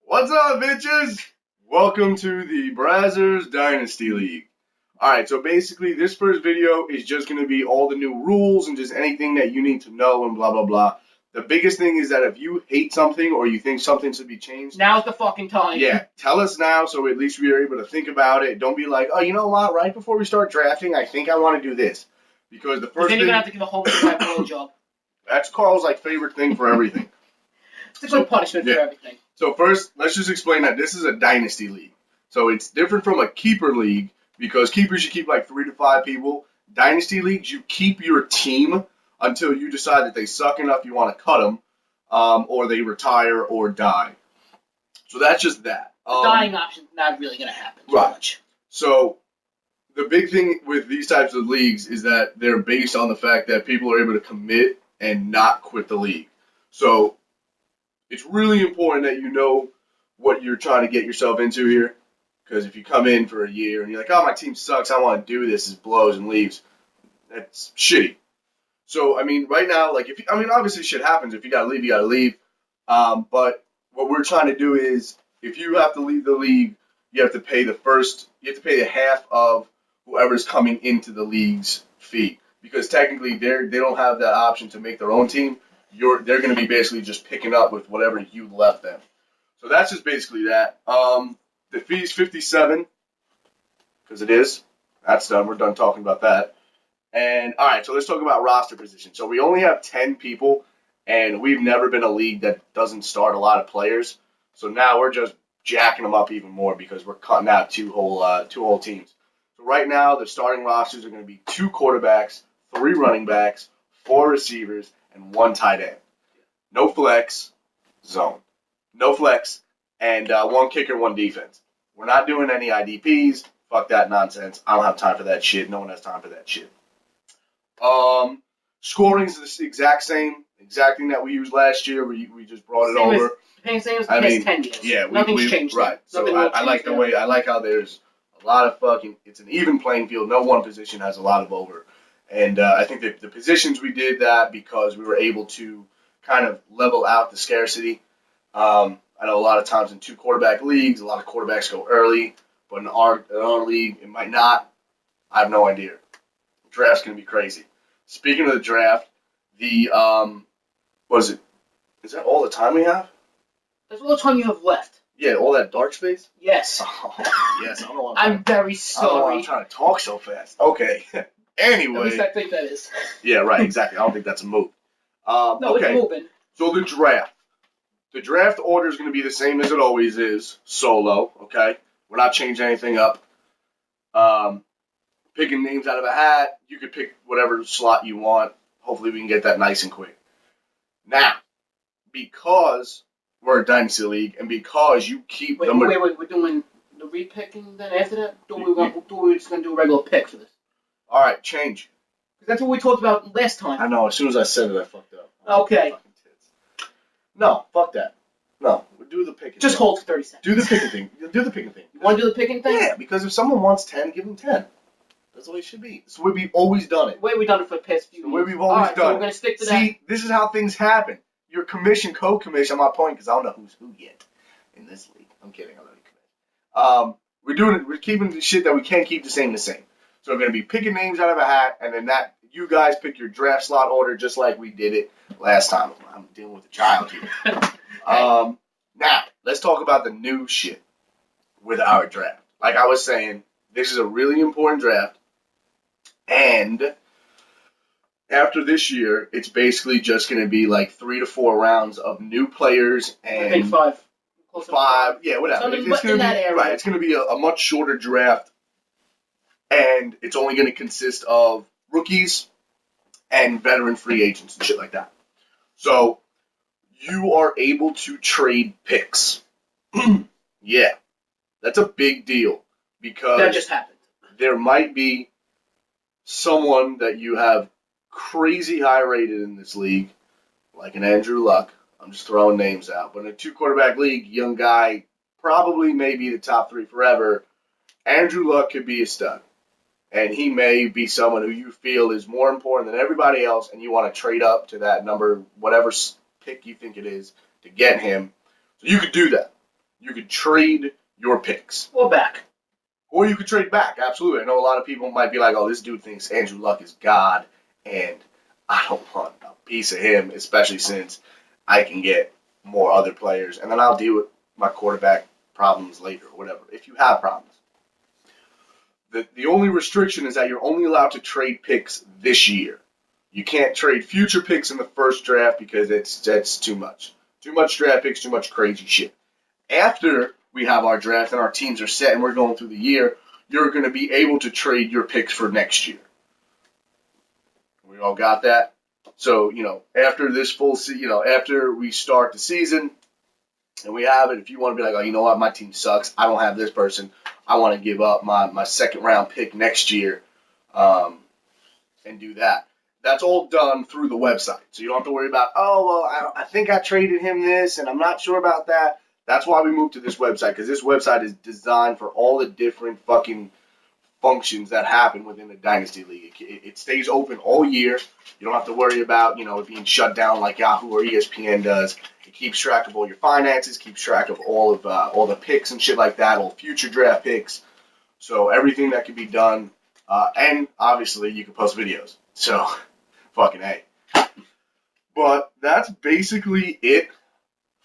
What's up, bitches? Welcome to the Brazzers Dynasty League. Alright, so basically this first video is just going to be all the new rules and just anything that you need to know and blah, blah, blah. The biggest thing is that if you hate something or you think something should be changed... Now's the fucking time. Yeah, tell us now so at least we are able to think about it. Don't be like, oh, you know what? Right before we start drafting, I think I want to do this. Because the first then thing... you're going to have to give a whole blowjob. That's Carl's favorite thing for everything. It's a good punishment for everything. So first, let's just explain that this is a dynasty league. So it's different from a keeper league because keepers you keep like 3 to 5 people. Dynasty leagues, you keep your team until you decide that they suck enough you want to cut them, or they retire or die. So that's just that. The dying option's not really going to happen too much. So the big thing with these types of leagues is that they're based on the fact that people are able to commit and not quit the league. So it's really important that you know what you're trying to get yourself into here. Because if you come in for a year and you're like, oh, my team sucks, I want to do this, it blows and leaves, that's shitty. So, I mean, right now, obviously shit happens. If you got to leave, you got to leave. But what we're trying to do is, if you have to leave the league, you have to pay the half of whoever's coming into the league's fee. Because technically, they don't have that option to make their own team. They're going to be basically just picking up with whatever you left them. So that's just basically that. The fee is $57, because it is. That's done. We're done talking about that. And, all right, so let's talk about roster position. So we only have 10 people, and we've never been a league that doesn't start a lot of players. So now we're just jacking them up even more because we're cutting out two whole teams. So right now the starting rosters are going to be 2 quarterbacks, 3 running backs, 4 receivers, and 1 tight end. No flex, zone. No flex, and 1 kicker, 1 defense. We're not doing any IDPs. Fuck that nonsense. I don't have time for that shit. No one has time for that shit. Scoring is the exact thing that we used last year. We just brought it over. Same as the past 10 years. Yeah, nothing's changed. Right. So I like the way. I like how there's a lot of fucking. It's an even playing field. No one position has a lot of over. And I think that the positions we did that because we were able to kind of level out the scarcity. I know a lot of times in 2 quarterback leagues, a lot of quarterbacks go early, but in our league, it might not. I have no idea. The draft's going to be crazy. Speaking of the draft, what is it? Is that all the time we have? That's all the time you have left. Yeah, all that dark space? Yes. Oh, yes, I don't know why I'm very sorry. I don't know why I'm trying to talk so fast. Okay. Anyway. At least I think that is. Yeah, right, exactly. I don't think that's a move. No, okay. It's moving. So the draft. The draft order is going to be the same as it always is, solo, okay? We're not changing anything up. Picking names out of a hat. You could pick whatever slot you want. Hopefully we can get that nice and quick. Now, because we're a dynasty league and because you keep... Wait, we're doing the repicking then after that? We're just going to do a regular pick for this? All right, change. Because that's what we talked about last time. I know, as soon as I said it, I fucked up. Okay. No, fuck that. No, we'll do the picking Just thing. hold for 30 seconds. Do the picking thing. Do the picking thing. You want to do the picking thing? Yeah, because if someone wants 10, give them 10. That's the way it should be. It's the way we've always done it. The way we've done it for the past few years. The way we've always done so it. We're going to stick to that. See, this is how things happen. Your commission, co-commission, I'm not pointing because I don't know who's who yet in this league. I'm kidding. I'm not commission. We're keeping the shit that we can't keep the same. So we're going to be picking names out of a hat, and then you guys pick your draft slot order just like we did it last time. I'm dealing with a child here. Now, let's talk about the new shit with our draft. Like I was saying, this is a really important draft. And after this year, it's basically just going to be like 3 to 4 rounds of new players and I think 5. Yeah, whatever. It's going to be a much shorter draft, and it's only going to consist of rookies and veteran free agents and shit like that. So you are able to trade picks. Yeah, that's a big deal because that just happened. There might be someone that you have crazy high rated in this league, like an Andrew Luck. I'm just throwing names out. But in a 2 quarterback league, young guy, probably maybe the top 3 forever. Andrew Luck could be a stud. And he may be someone who you feel is more important than everybody else, and you want to trade up to that number, whatever pick you think it is, to get him. So you could do that. you could trade your picks. Or back. Or you could trade back, absolutely. I know a lot of people might be like, oh, this dude thinks Andrew Luck is God, and I don't want a piece of him, especially since I can get more other players, and then I'll deal with my quarterback problems later or whatever, if you have problems. The only restriction is that you're only allowed to trade picks this year. You can't trade future picks in the first draft because that's too much. Too much draft picks, too much crazy shit. After we have our draft and our teams are set and we're going through the year, you're going to be able to trade your picks for next year. We all got that? So, after this full season, after we start the season and we have it, if you want to be like, oh, you know what, my team sucks, I don't have this person, I want to give up my second round pick next year and do that. That's all done through the website. So you don't have to worry about, oh, well, I think I traded him this and I'm not sure about that. That's why we moved to this website, because this website is designed for all the different fucking functions that happen within the Dynasty League. It stays open all year. You don't have to worry about, it being shut down like Yahoo or ESPN does. It keeps track of all your finances, keeps track of all the picks and shit like that, all future draft picks. So everything that can be done, and obviously you can post videos. So, fucking A. But that's basically it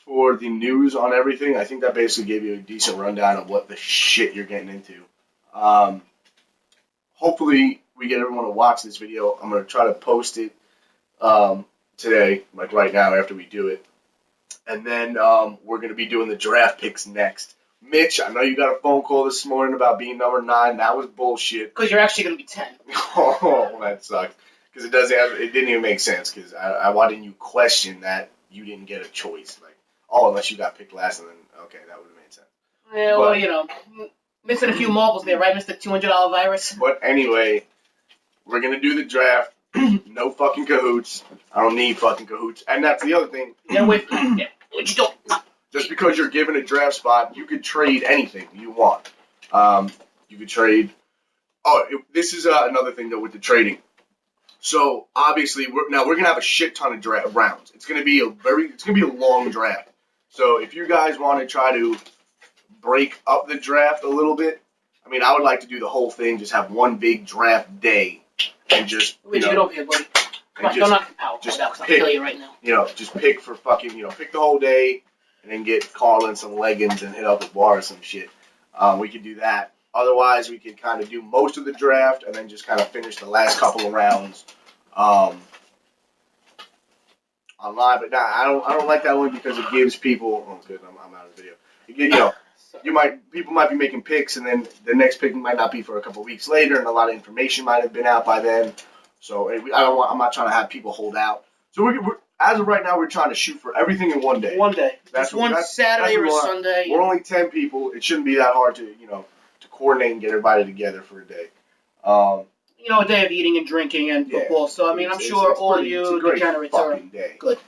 for the news on everything. I think that basically gave you a decent rundown of what the shit you're getting into. Hopefully we get everyone to watch this video. I'm going to try to post it today, like right now after we do it. And then we're going to be doing the draft picks next. Mitch, I know you got a phone call this morning about being number 9. That was bullshit. Because you're actually going to be 10. Oh, that sucked. Because it didn't even make sense. Because why didn't you question that you didn't get a choice? Like, oh, unless you got picked last, and then, okay, that would have made sense. Yeah, well, missing a few marbles there, right, Mr. $200 virus? But anyway, we're going to do the draft. No fucking cahoots. I don't need fucking cahoots. And that's the other thing. Yeah, wait. Yeah, what you don't. Just because you're given a draft spot, you could trade anything you want. You could trade. This is another thing, though, with the trading. So, obviously, we're going to have a shit ton of draft rounds. It's going to be a long draft. So, if you guys want to try to break up the draft a little bit, I mean, I would like to do the whole thing, just have one big draft day, and just, get over here, buddy. Come on, don't knock the power cord out, because I'll kill you right now. Just pick for fucking, pick the whole day, and then get Carlin some leggings and hit up the bar or some shit. We could do that. Otherwise, we could kind of do most of the draft, and then just kind of finish the last couple of rounds online. But nah, I don't like that only because it gives people. Oh, good, I'm out of the video. People might be making picks, and then the next pick might not be for a couple of weeks later, and a lot of information might have been out by then. So I'm not trying to have people hold out. So we're as of right now, we're trying to shoot for everything in one day. One day. That's Saturday or Sunday. We're only 10 people. It shouldn't be that hard to coordinate and get everybody together for a day. A day of eating and drinking and football. So I mean, I'm sure all you degenerates are good.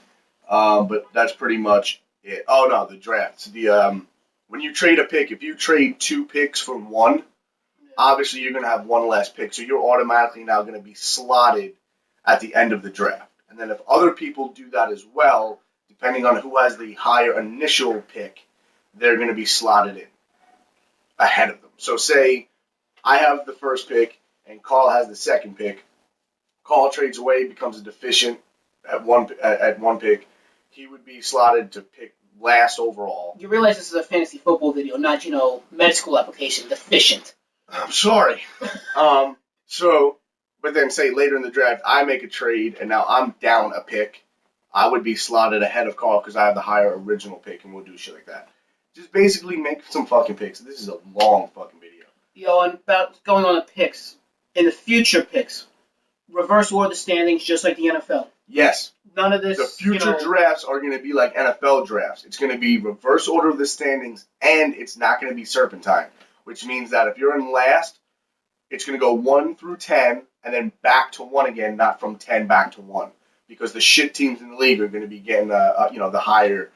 But that's pretty much it. Oh no, the draft. So when you trade a pick, if you trade 2 picks from one, obviously you're going to have one less pick. So you're automatically now going to be slotted at the end of the draft. And then if other people do that as well, depending on who has the higher initial pick, they're going to be slotted in ahead of them. So say I have the first pick and Carl has the second pick. Carl trades away, becomes a deficient at one pick. He would be slotted to pick last overall. You realize this is a fantasy football video, not, med school application. Deficient. I'm sorry. But then say later in the draft, I make a trade, and now I'm down a pick. I would be slotted ahead of Carl because I have the higher original pick, and we'll do shit like that. Just basically make some fucking picks. This is a long fucking video. And about going on the picks, in the future picks, reverse order the standings just like the NFL. Yes. None of this. The future drafts are going to be like NFL drafts. It's going to be reverse order of the standings, and it's not going to be serpentine, which means that if you're in last, it's going to go 1 through 10, and then back to 1 again, not from 10 back to 1, because the shit teams in the league are going to be getting the higher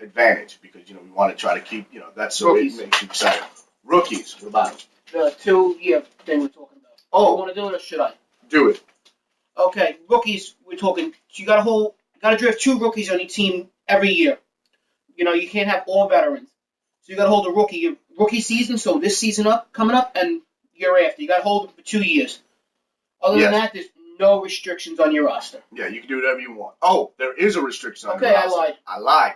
advantage, because we want to try to keep that's so Rookies. It makes you excited. Rookies, what about them? The 2-year thing we're talking about. Oh, you want to do it or should I? Do it. Okay, rookies. We're talking. You got to draft 2 rookies on your team every year. You can't have all veterans. So you got to hold a rookie season. So this season coming up, and year after, you got to hold them for 2 years. Other than that, there's no restrictions on your roster. Yeah, you can do whatever you want. Oh, there is a restriction on your roster. Okay, I lied.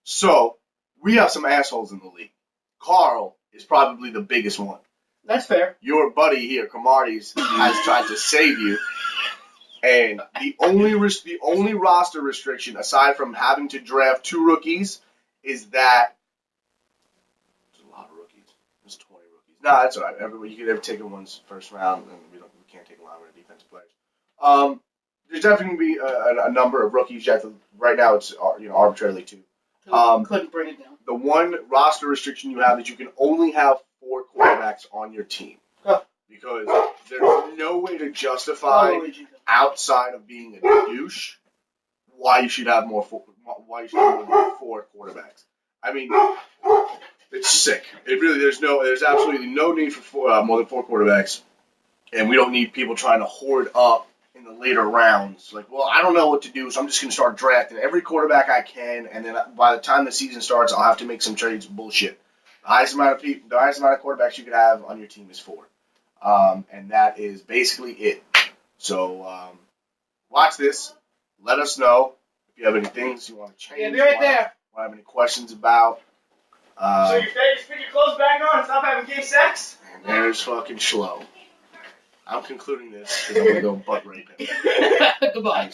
So we have some assholes in the league. Carl is probably the biggest one. That's fair. Your buddy here, Cromarties, has tried to save you. And the only roster restriction, aside from having to draft 2 rookies, is that there's a lot of rookies. There's 20 rookies. No, that's all right. You could ever take one's first round, and we can't take a lot of defensive players. There's definitely going to be a number of rookies. You have to, right now, it's arbitrarily 2. Couldn't bring it down. The one roster restriction you have is you can only have 4 quarterbacks on your team. Because there's no way to justify, outside of being a douche, why you should have more than 4 quarterbacks. I mean, it's sick. It really there's absolutely no need for more than 4 quarterbacks, and we don't need people trying to hoard up in the later rounds. Like, well, I don't know what to do, so I'm just going to start drafting every quarterback I can, and then by the time the season starts, I'll have to make some trades. Bullshit. The highest amount of quarterbacks you could have on your team is 4. And that is basically it. So, watch this. Let us know if you have any things you want to change. Yeah, be right there. Want to have any questions about. So you put your clothes back on and stop having gay sex? And there's fucking Schlo. I'm concluding this because I'm going to go butt rape him. Goodbye.